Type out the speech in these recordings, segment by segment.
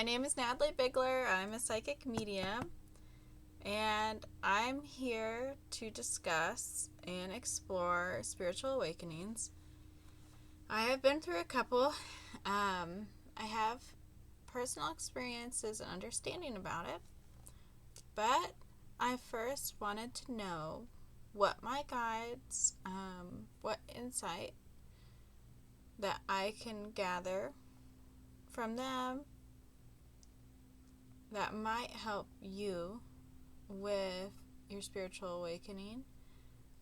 My name is Natalie Bigler. I'm a psychic medium, and I'm here to discuss and explore spiritual awakenings. I have been through a couple. I have personal experiences and understanding about it, but I first wanted to know what my guides, what insight that I can gather from them that might help you with your spiritual awakening.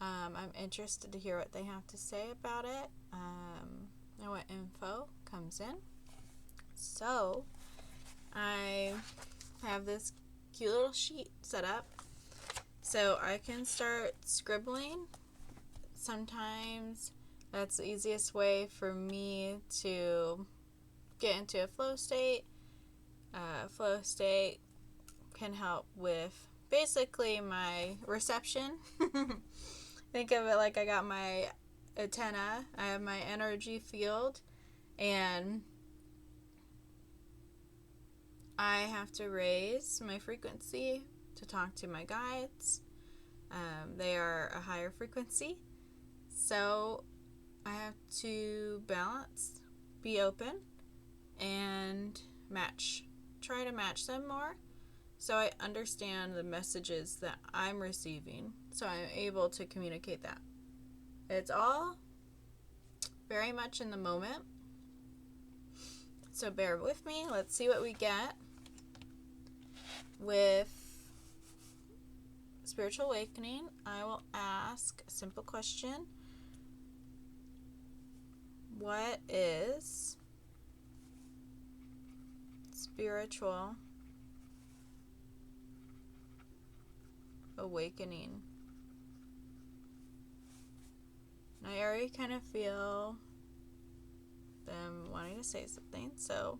I'm interested to hear what they have to say about it, and what info comes in. So, I have this cute little sheet set up so I can start scribbling. Sometimes that's the easiest way for me to get into a flow state. Flow state can help with basically my reception. Think of it like I got my antenna, I have my energy field, and I have to raise my frequency to talk to my guides. They are a higher frequency, so I have to balance, be open, and try to match them more so I understand the messages that I'm receiving, so I'm able to communicate that. It's all very much in the moment, so bear with me. Let's see what we get with spiritual awakening. I will ask a simple question. What is spiritual awakening? I already kind of feel them wanting to say something, so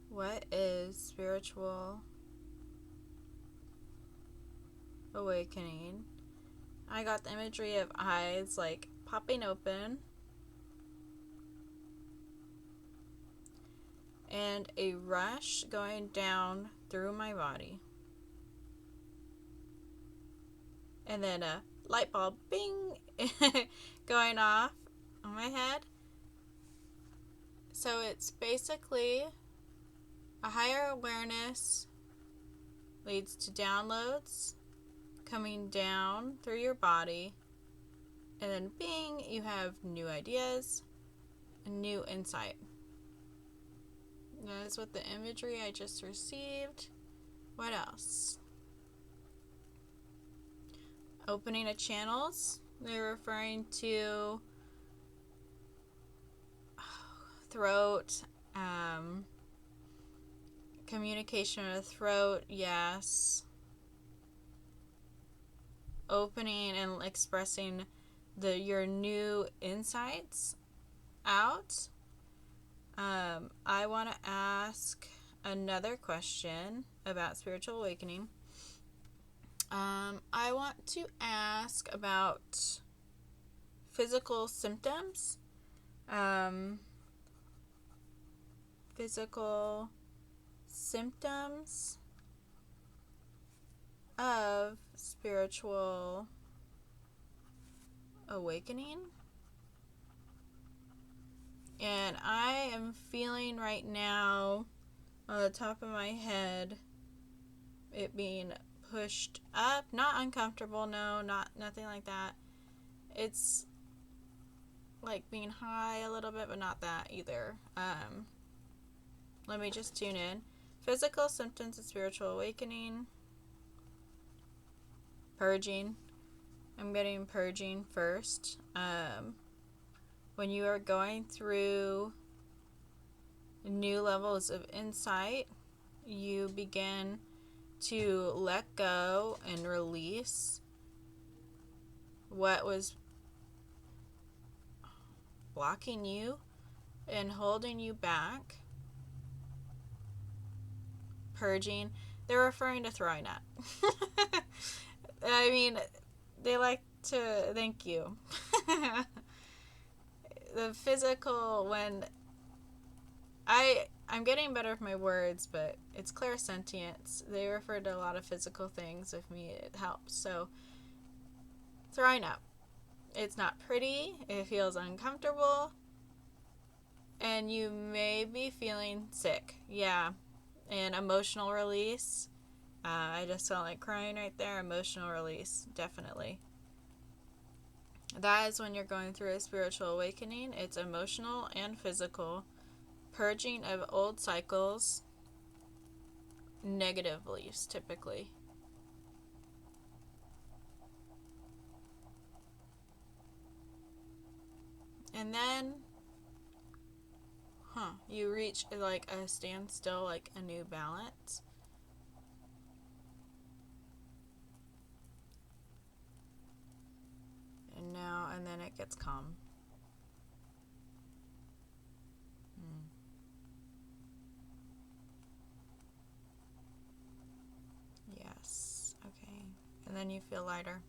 what is spiritual awakening? I got the imagery of eyes like popping open and a rush going down through my body, and then a light bulb bing going off on my head. So it's basically a higher awareness leads to downloads coming down through your body, and then bing, you have new ideas and new insight. That is what the imagery I just received. What else? Opening of channels. They're referring to throat, communication of the throat, yes. Opening and expressing your new insights out. I want to ask another question about spiritual awakening. I want to ask about physical symptoms. Physical symptoms of spiritual awakening. And I am feeling right now, on the top of my head, it being pushed up. Not uncomfortable, no, nothing like that. It's like being high a little bit, but not that either. Let me just tune in. Physical symptoms of spiritual awakening. Purging. I'm getting purging first. When you are going through new levels of insight, you begin to let go and release what was blocking you and holding you back. Purging. They're referring to throwing up. I mean, they like to thank you. The physical, when I'm getting better with my words, but it's clairsentience. They refer to a lot of physical things. With me, it helps. So, throwing up. It's not pretty. It feels uncomfortable. And you may be feeling sick. Yeah. And emotional release. I just felt like crying right there. Emotional release. Definitely. That is when you're going through a spiritual awakening. It's emotional and physical. Purging of old cycles. Negative beliefs, typically. And then, you reach like a standstill, like a new balance. And then it gets calm. Yes. Okay. And then you feel lighter.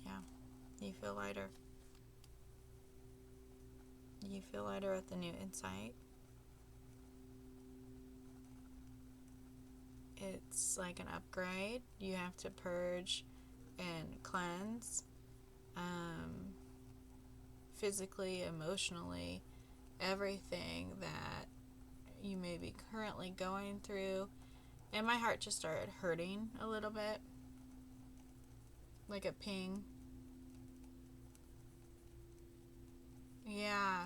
Yeah. You feel lighter. You feel lighter with the new insight. It's like an upgrade. You have to purge and cleanse, physically, emotionally, everything that you may be currently going through. And my heart just started hurting a little bit, like a ping. Yeah.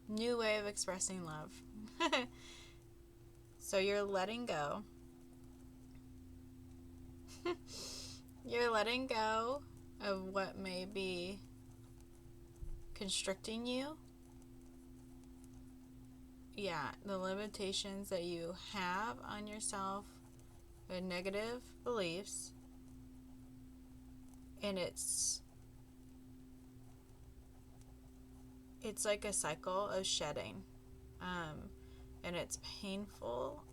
New way of expressing love. So you're letting go. You're letting go of what may be constricting you. Yeah, the limitations that you have on yourself, the negative beliefs. And it's like a cycle of shedding. And it's painful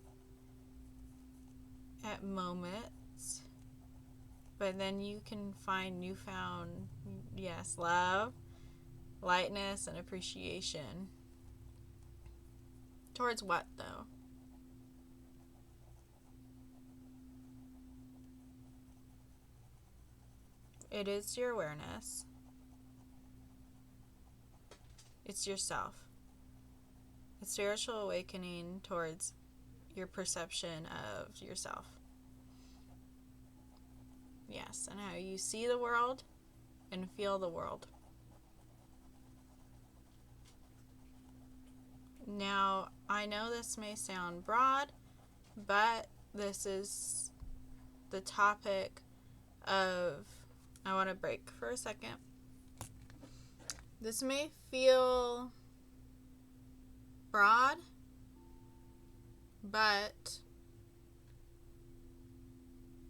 at moments, but then you can find newfound, yes, love, lightness, and appreciation. Towards what, though? It is your awareness. It's yourself. It's spiritual awakening towards your perception of yourself. Yes, and how you see the world and feel the world. Now, I know this may sound broad, but this is the topic of... I want to break for a second. This may feel broad, but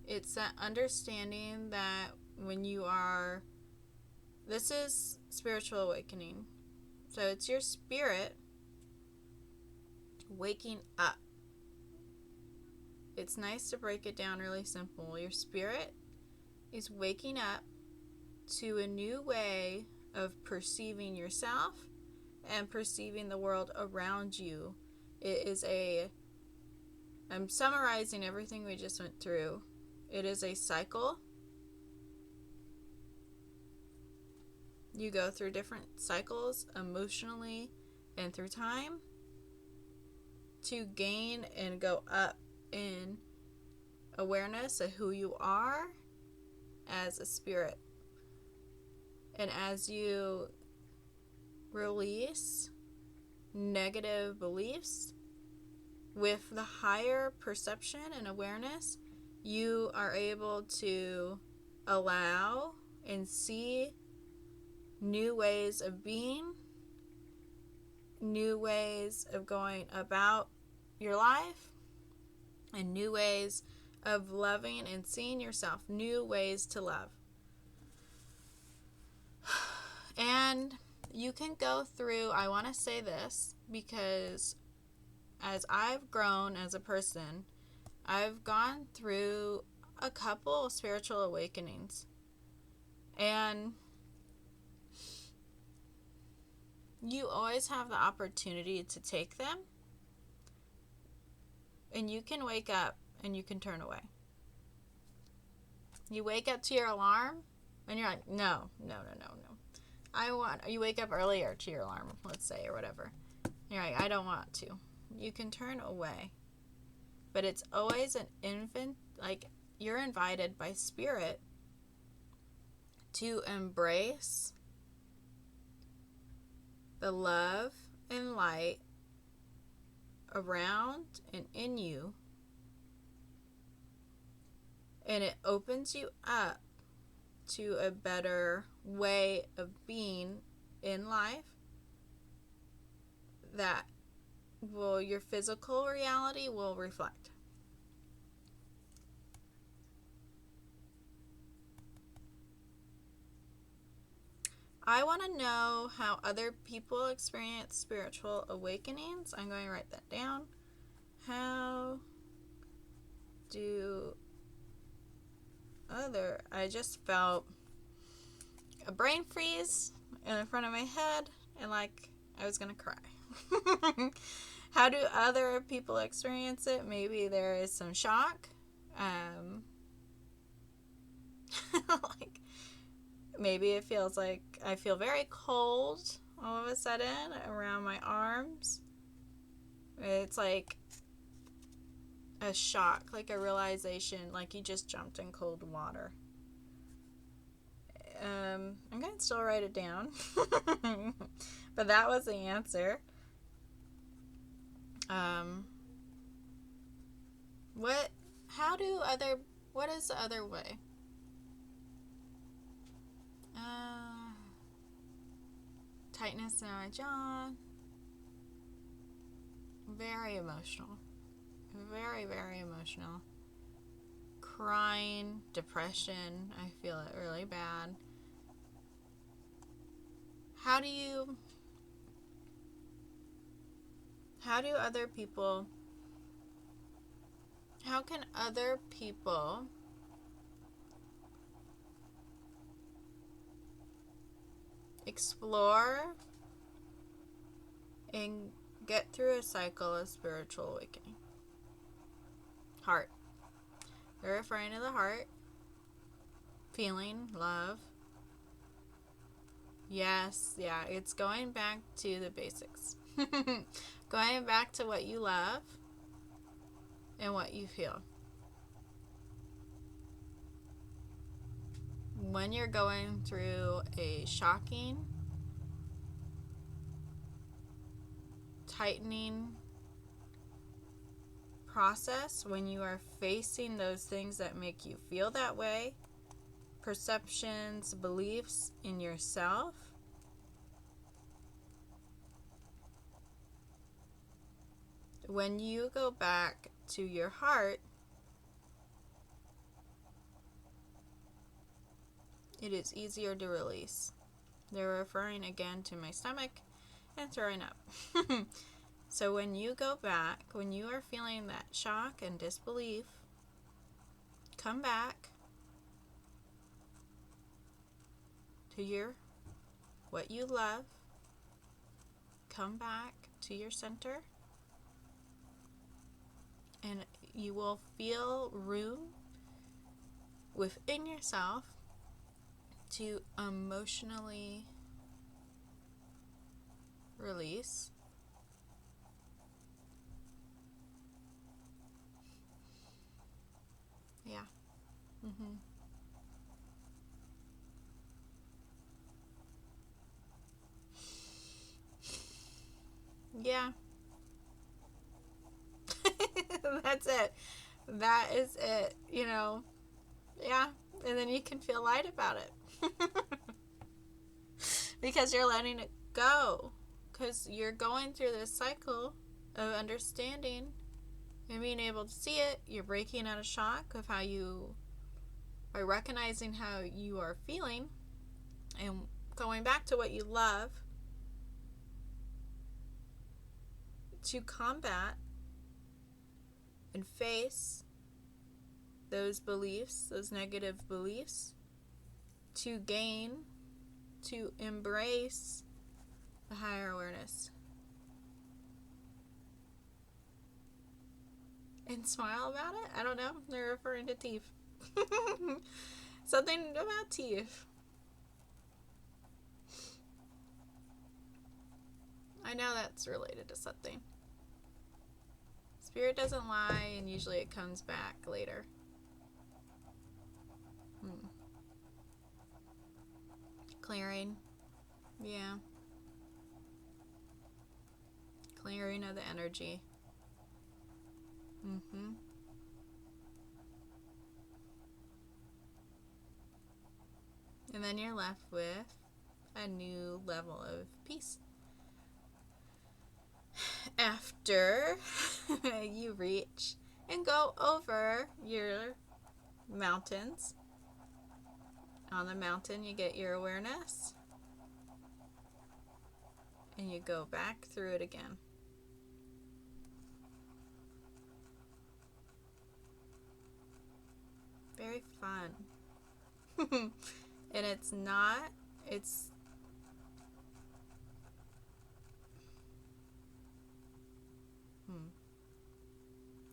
it's that understanding that when you are... This is spiritual awakening. So it's your spirit waking up. It's nice to break it down really simple. Your spirit is waking up to a new way of perceiving yourself and perceiving the world around you. It is I'm summarizing everything we just went through. It is a cycle. You go through different cycles emotionally and through time to gain and go up in awareness of who you are as a spirit. And as you release negative beliefs with the higher perception and awareness, you are able to allow and see new ways of being, new ways of going about your life, and new ways of loving and seeing yourself, new ways to love. And you can go through, I want to say this because as I've grown as a person, I've gone through a couple of spiritual awakenings. And you always have the opportunity to take them, and you can wake up and you can turn away. You wake up to your alarm and you're like, no. You wake up earlier to your alarm, let's say, or whatever. You're like, I don't want to. You can turn away. But it's always you're invited by Spirit to embrace the love and light around and in you, and it opens you up to a better way of being in life that your physical reality will reflect. I want to know how other people experience spiritual awakenings. I'm going to write that down. How do I just felt a brain freeze in front of my head and like I was going to cry. How do other people experience it? Maybe there is some shock. Like maybe it feels like I feel very cold all of a sudden around my arms. It's like a shock, like a realization, like you just jumped in cold water. I'm going to still write it down. But that was the answer. What is the other way? Tightness in my jaw. Very emotional. Very, very emotional. Crying, depression. I feel it really bad. How can other people explore and get through a cycle of spiritual awakening? Heart. They're referring to the heart. Feeling, love. Yes, yeah, it's going back to the basics. Going back to what you love and what you feel. When you're going through a shocking, tightening process, when you are facing those things that make you feel that way, perceptions, beliefs in yourself, when you go back to your heart, it is easier to release. They're referring again to my stomach and throwing up. So when you go back, when you are feeling that shock and disbelief, come back to what you love. Come back to your center, and you will feel room within yourself to emotionally release. Yeah. Yeah. That's it. That is it. Yeah. And then you can feel light about it. Because you're letting it go. Because you're going through this cycle of understanding and being able to see it. You're breaking out of shock of by recognizing how you are feeling and going back to what you love to combat and face those beliefs, those negative beliefs, to gain, to embrace the higher awareness. And smile about it? I don't know. They're referring to teeth. Something about teeth. I know that's related to something. Spirit doesn't lie, and usually it comes back later. Clearing. Yeah. Clearing of the energy. And then you're left with a new level of peace. After you reach and go over your mountains. On the mountain, you get your awareness. And you go back through it again. Very fun. And it's not, it's,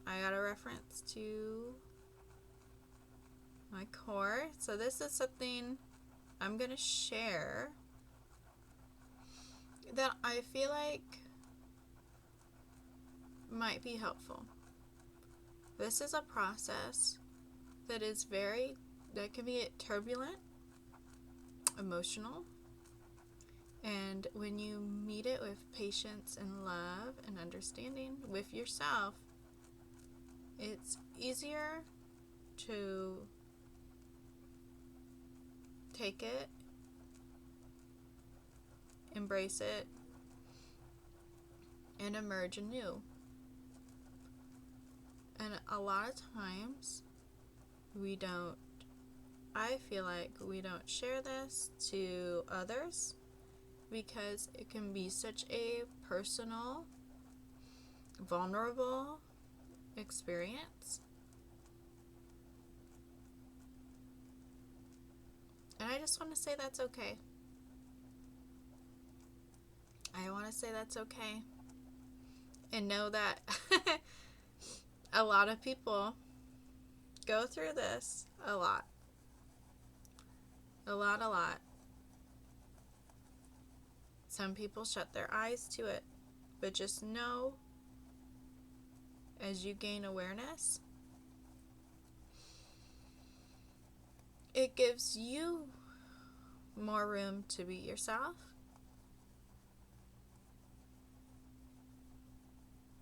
I got a reference to my core. So this is something I'm going to share that I feel like might be helpful. This is a process that can be turbulent, emotional, and when you meet it with patience and love and understanding with yourself, it's easier to take it, embrace it, and emerge anew. And a lot of times I feel like we don't share this to others because it can be such a personal, vulnerable experience. And I just want to say that's okay. I want to say that's okay. And know that a lot of people go through this a lot. A lot. Some people shut their eyes to it. But just know, as you gain awareness, it gives you more room to be yourself,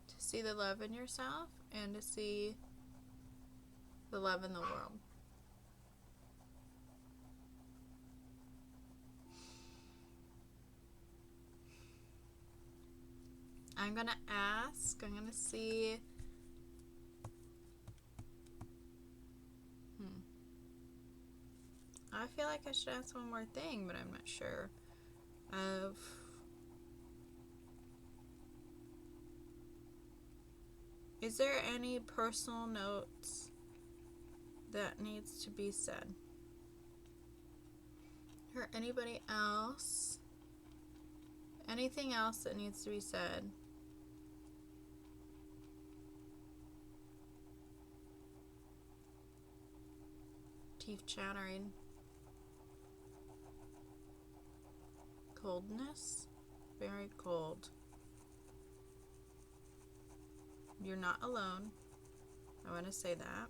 to see the love in yourself, and to see the love in the world. I'm going to see. I feel like I should ask one more thing, but I'm not sure of. Is there any personal notes that needs to be said? Or anybody else? Anything else that needs to be said? Teeth chattering. Coldness. Very cold. You're not alone. I want to say that.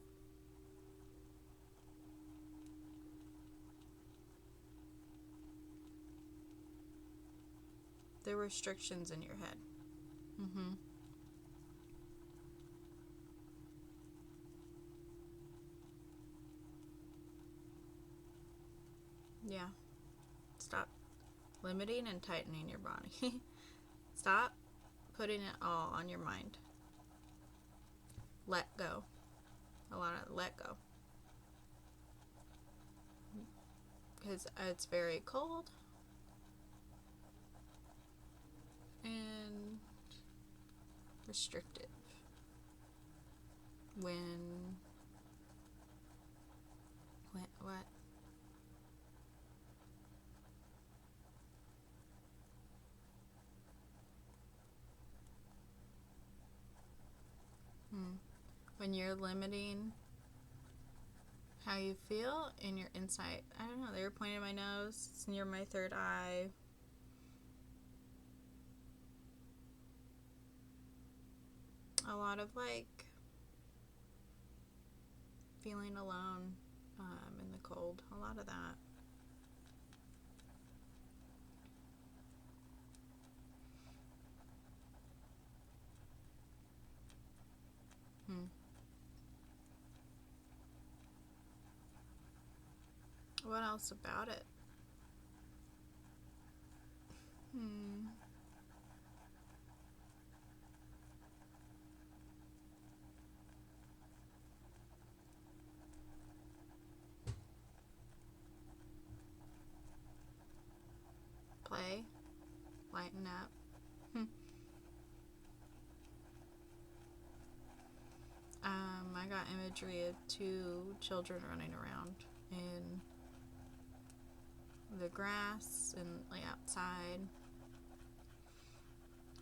There were restrictions in your head. Yeah. Stop limiting and tightening your body. Stop putting it all on your mind. Let go. A lot of let go. Because it's very cold and restrictive when what when you're limiting how you feel in your insight. I don't know, they were pointing at my nose. It's near my third eye. A lot of like feeling alone in the cold. A lot of that. What else about it? Play, lighten up. I got imagery of two children running around in the grass and like outside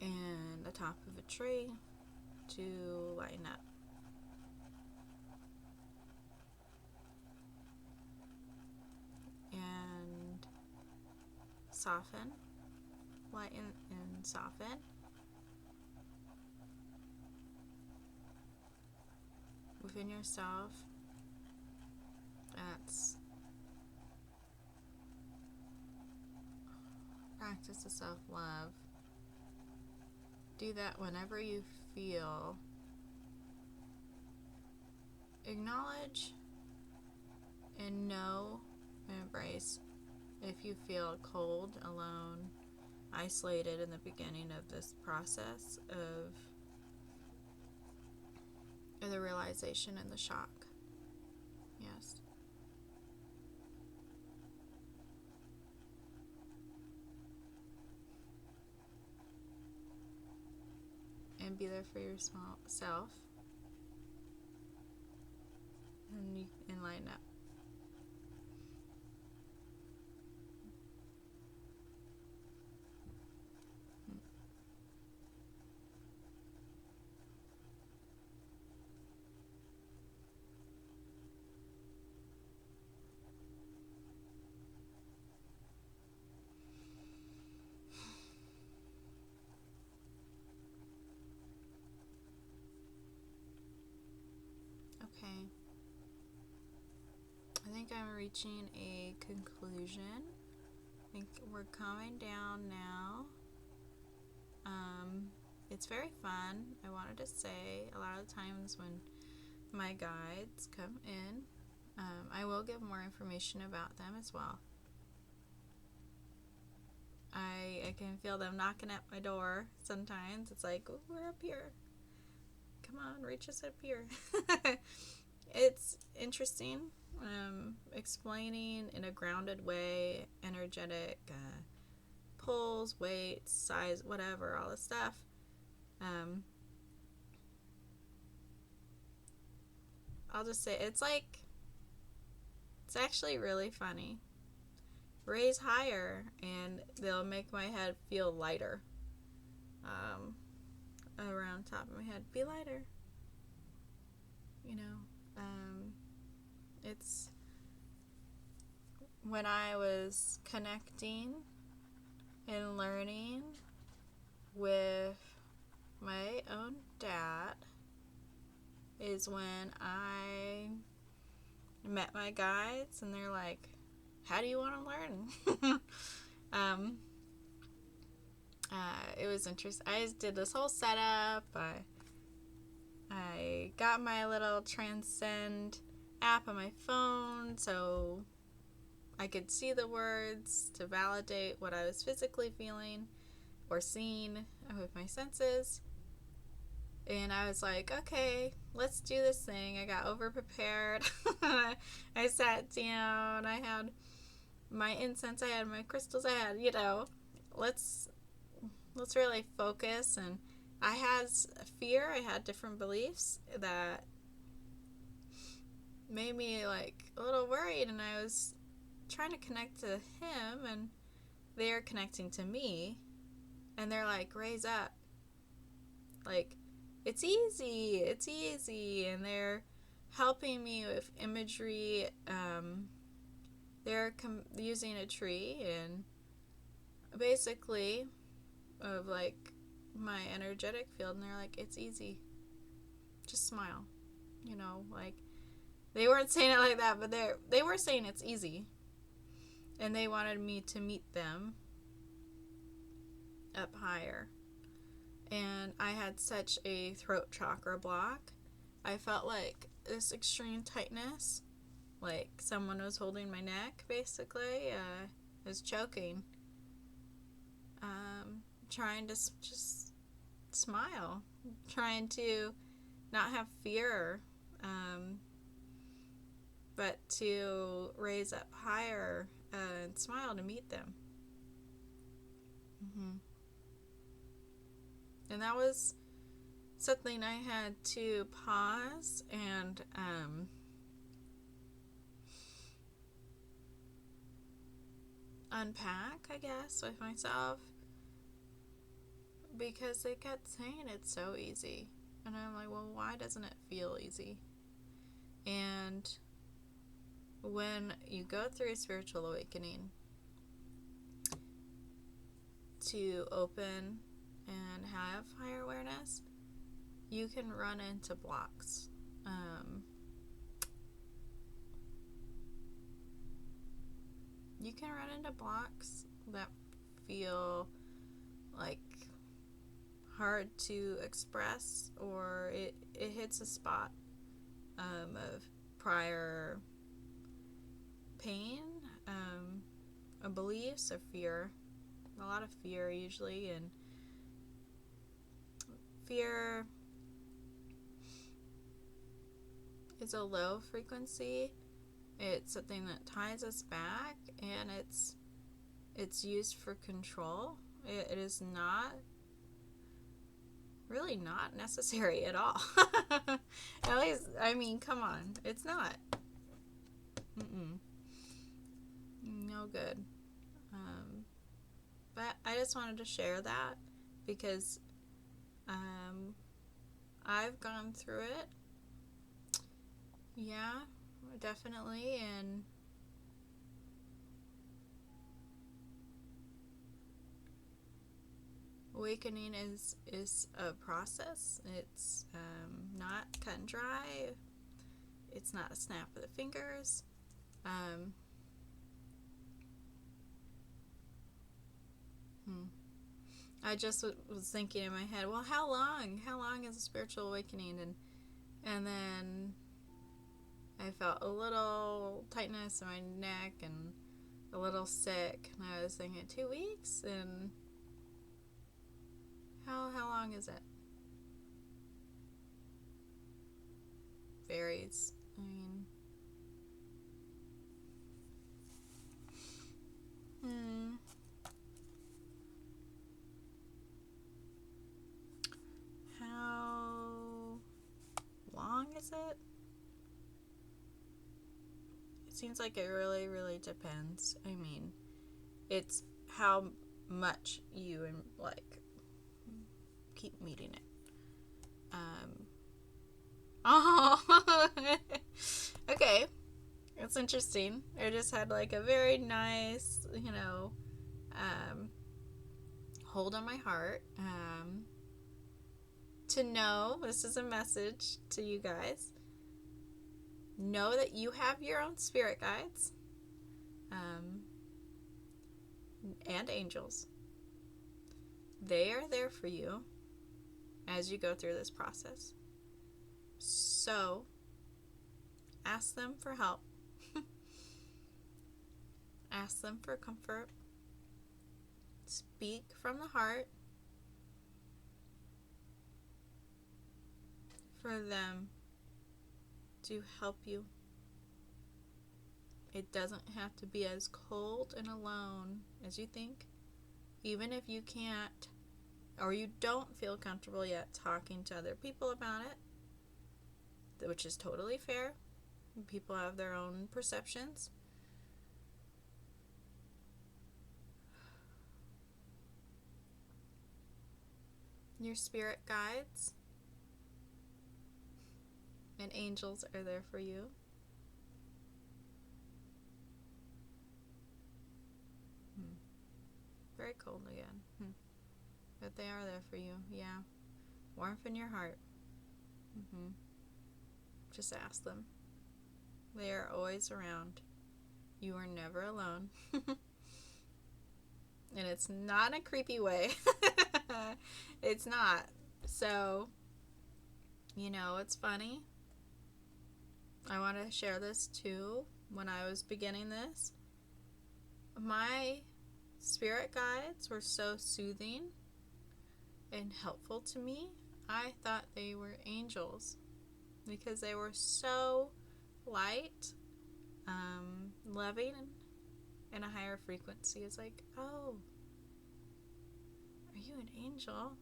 and the top of a tree to lighten up. And soften, lighten and soften. Within yourself, that's practice of self-love. Do that whenever you feel. Acknowledge and know and embrace if you feel cold, alone, isolated in the beginning of this process of the realization and the shock. Yes. And be there for your small self and lighten up. Okay. I think I'm reaching a conclusion. I think we're coming down now. It's very fun. I wanted to say a lot of times when my guides come in, I will give more information about them as well. I can feel them knocking at my door sometimes. It's like, oh, we're up here. Come on, reach us up here. It's interesting. Explaining in a grounded way, energetic pulls, weights, size, whatever, all this stuff. I'll just say it's actually really funny. Raise higher and they'll make my head feel lighter. Around top of my head, be lighter. It's when I was connecting and learning with my own dad is when I met my guides and they're like, how do you want to learn? It was interesting. I just did this whole setup. I got my little Transcend app on my phone so I could see the words to validate what I was physically feeling or seeing with my senses. And I was like, okay, let's do this thing. I got over prepared. I sat down. I had my incense. I had my crystals. I had, let's really focus. And I had fear. I had different beliefs that made me like a little worried. And I was trying to connect to him, and they are connecting to me. And they're like, raise up. Like, it's easy, and they're helping me with imagery. They're using a tree and basically of like my energetic field, and they're like, it's easy, just smile, like they weren't saying it like that, but they were saying it's easy, and they wanted me to meet them up higher. And I had such a throat chakra block. I felt like this extreme tightness, like someone was holding my neck, basically. I was choking, trying to just smile, trying to not have fear, but to raise up higher and smile to meet them. Mm-hmm. And that was something I had to pause and unpack, I guess, with myself, because they kept saying it's so easy. And I'm like, well, why doesn't it feel easy? And when you go through a spiritual awakening, to open and have higher awareness, you can run into blocks. You can run into blocks that feel like hard to express, or it hits a spot of prior pain, beliefs, or fear. A lot of fear usually, and fear is a low frequency. It's something that ties us back, and it's used for control. It is not really not necessary at all. At least, I mean, come on, it's not. No good. But I just wanted to share that because I've gone through it. Yeah, definitely. And awakening is a process. It's not cut and dry. It's not a snap of the fingers. I just was thinking in my head, well, how long? How long is a spiritual awakening? And then I felt a little tightness in my neck and a little sick. And I was thinking, 2 weeks? And how long is it? Varies. I mean, how long is it? It seems like it really, really depends. I mean, it's how much you keep meeting it. Oh, okay. That's interesting. I just had like a very nice, hold on my heart. To know, this is a message to you guys. Know that you have your own spirit guides, and angels. They are there for you as you go through this process. So, ask them for help. Ask them for comfort. Speak from the heart for them to help you. It doesn't have to be as cold and alone as you think. Even if you can't, or you don't feel comfortable yet talking to other people about it, which is totally fair. People have their own perceptions. Your spirit guides And angels are there for you. Very cold again. But they are there for you. Yeah. Warmth in your heart. Just ask them. They are always around. You are never alone. And it's not in a creepy way. It's not. So, it's funny. I want to share this too. When I was beginning this, my spirit guides were so soothing and helpful to me. I thought they were angels because they were so light, loving, and a higher frequency. It's like, oh, are you an angel?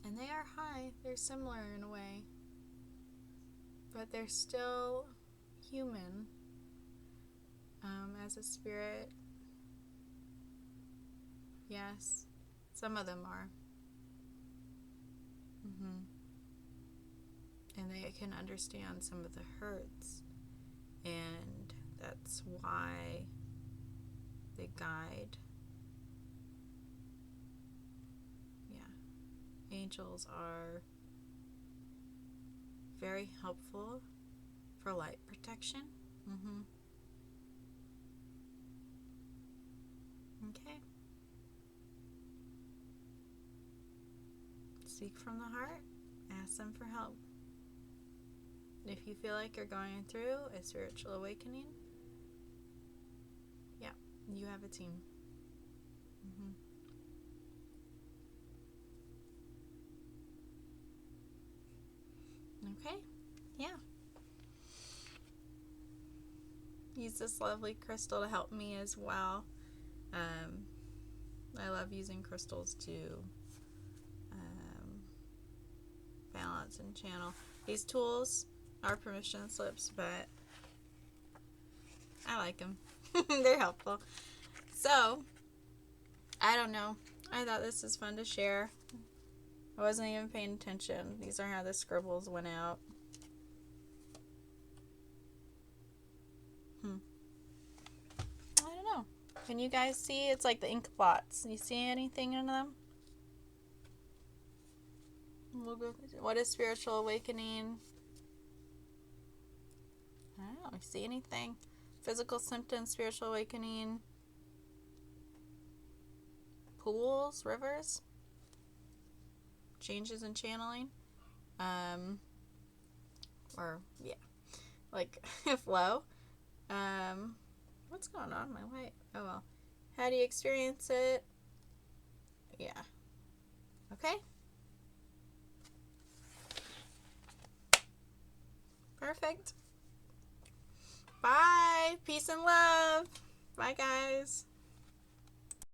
And they are high. They're similar in a way. But they're still human as a spirit. Yes, some of them are. And they can understand some of the hurts. And that's why they guide. Yeah. Angels are very helpful for light protection. Okay. Seek from the heart. Ask them for help. If you feel like you're going through a spiritual awakening, yeah, you have a team. Okay, yeah. Use this lovely crystal to help me as well. I love using crystals to balance and channel. These tools are permission slips, but I like them. They're helpful. So, I don't know. I thought this was fun to share. I wasn't even paying attention. These are how the scribbles went out. I don't know. Can you guys see? It's like the ink blots. You see anything in them? What is spiritual awakening? I don't know. See anything? Physical symptoms, spiritual awakening. Pools, rivers. Changes in channeling. Like flow. What's going on in my light? Oh well. How do you experience it? Yeah. Okay. Perfect. Bye. Peace and love. Bye, guys.